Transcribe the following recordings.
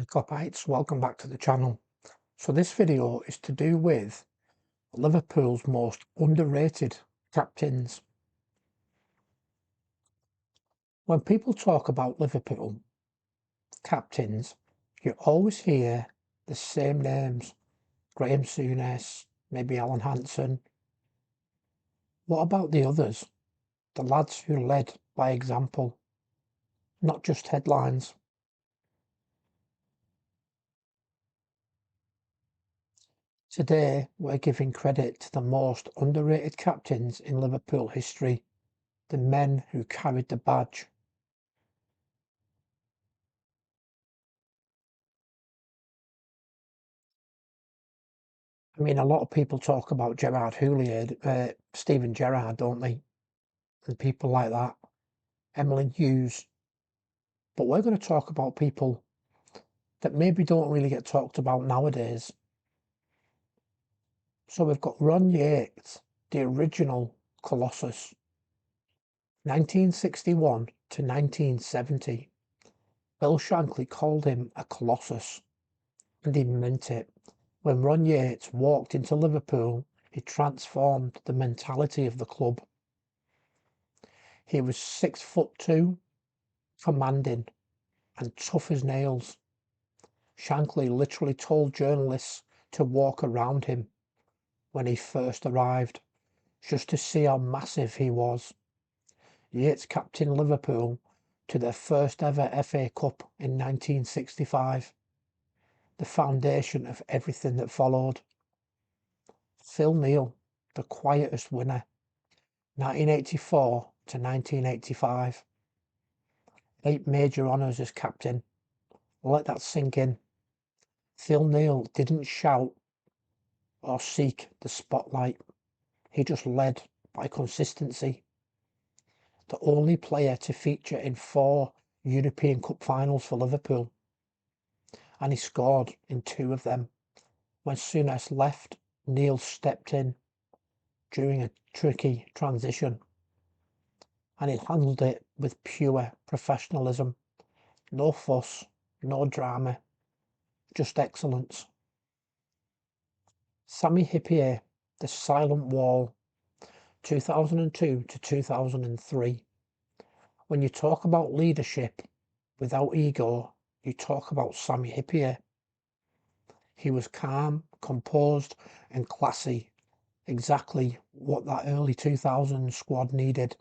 Hey Kopites, welcome back to the channel. So this video is to do with Liverpool's most underrated captains. When people talk about Liverpool captains, you always hear the same names. Graham Souness, maybe Alan Hansen. What about the others? The lads who led by example, not just headlines. Today, we're giving credit to the most underrated captains in Liverpool history, the men who carried the badge. I mean, a lot of people talk about Gerard Houllier, Steven Gerrard, don't they? And people like that, Emlyn Hughes. But we're going to talk about people that maybe don't really get talked about nowadays. So we've got Ron Yates, the original Colossus, 1961 to 1970. Bill Shankly called him a Colossus, and he meant it. When Ron Yates walked into Liverpool, he transformed the mentality of the club. He was 6'2", commanding, and tough as nails. Shankly literally told journalists to walk around him when he first arrived, just to see how massive he was. Yates captained Liverpool to their first ever FA Cup in 1965, the foundation of everything that followed. Phil Neal, the quietest winner, 1984 to 1985. 8 major honours as captain. Let that sink in. Phil Neal didn't shout or seek the spotlight. He just led by consistency. The only player to feature in 4 European Cup finals for Liverpool. And he scored in 2 of them. When Souness left, Neal stepped in during a tricky transition. And he handled it with pure professionalism. No fuss, no drama, just excellence. Sami Hyypiä, the silent wall, 2002 to 2003. When you talk about leadership without ego, you talk about Sami Hyypiä. He was calm, composed and classy, exactly what that early 2000s squad needed.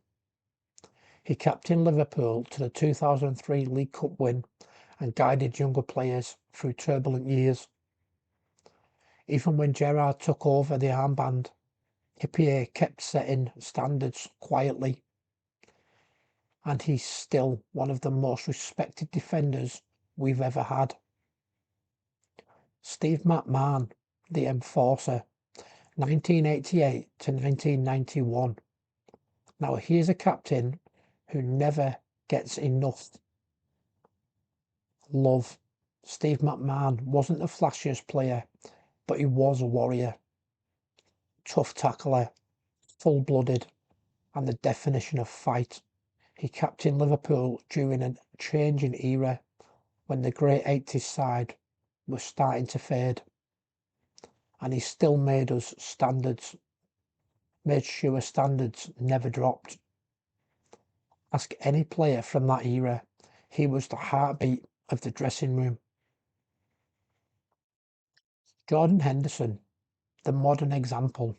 He captained Liverpool to the 2003 League Cup win and guided younger players through turbulent years. Even when Gerrard took over the armband, Hyypiä kept setting standards quietly, and he's still one of the most respected defenders we've ever had. Steve McMahon, the Enforcer, 1988 to 1991. Now here's a captain who never gets enough love. Steve McMahon wasn't the flashiest player, but he was a warrior. Tough tackler, full-blooded, and the definition of fight. He captained Liverpool during a changing era when the great 80s side was starting to fade. And he still made us standards, made sure standards never dropped. Ask any player from that era, he was the heartbeat of the dressing room. Jordan Henderson, the modern example,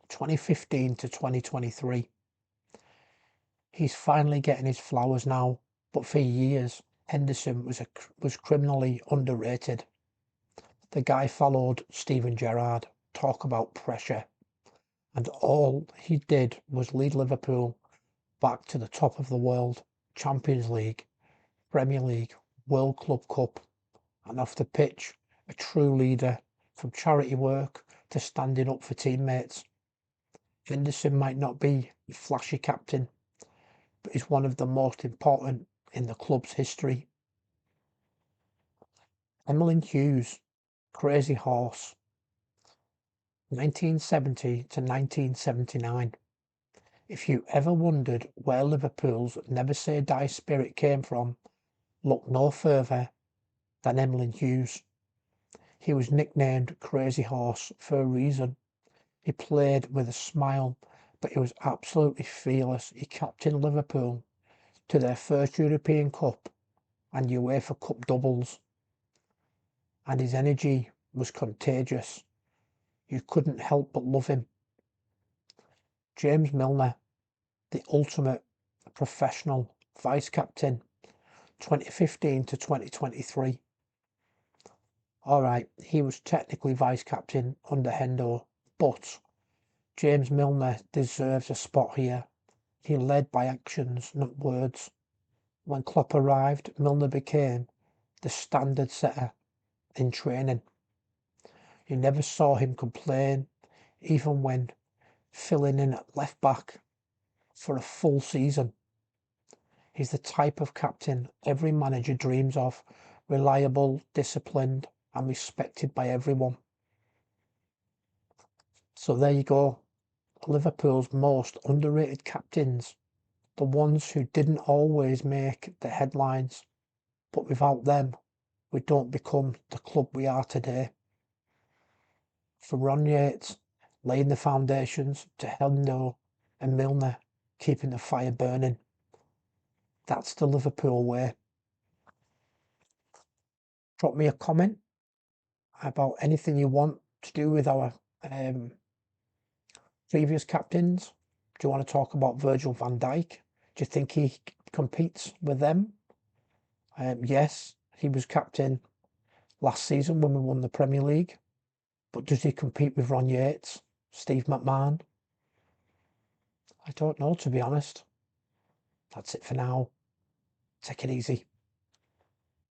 2015 to 2023. He's finally getting his flowers now, but for years, Henderson was criminally underrated. The guy followed Steven Gerrard, talk about pressure, and all he did was lead Liverpool back to the top of the world, Champions League, Premier League, World Club Cup, and off the pitch, a true leader, from charity work to standing up for teammates. Henderson might not be a flashy captain, but is one of the most important in the club's history. Emlyn Hughes, Crazy Horse, 1970 to 1979. If you ever wondered where Liverpool's never say die spirit came from, look no further than Emlyn Hughes. He was nicknamed Crazy Horse for a reason. He played with a smile, but he was absolutely fearless. He captained Liverpool to their first European Cup and UEFA Cup doubles, and his energy was contagious. You couldn't help but love him. James Milner, the ultimate professional vice-captain, 2015 to 2023. Alright, he was technically vice-captain under Hendo, but James Milner deserves a spot here. He led by actions, not words. When Klopp arrived, Milner became the standard setter in training. You never saw him complain, even when filling in at left back for a full season. He's the type of captain every manager dreams of, reliable, disciplined, and respected by everyone. So there you go, Liverpool's most underrated captains, the ones who didn't always make the headlines, but without them, we don't become the club we are today. For Ron Yates, laying the foundations, to Hendo and Milner keeping the fire burning. That's the Liverpool way. Drop me a comment about anything you want to do with our previous captains. Do you want to talk about Virgil van Dijk? Do you think he competes with them? Yes, he was captain last season when we won the Premier League. But does he compete with Ron Yates, Steve McMahon? I don't know, to be honest. That's it for now. Take it easy.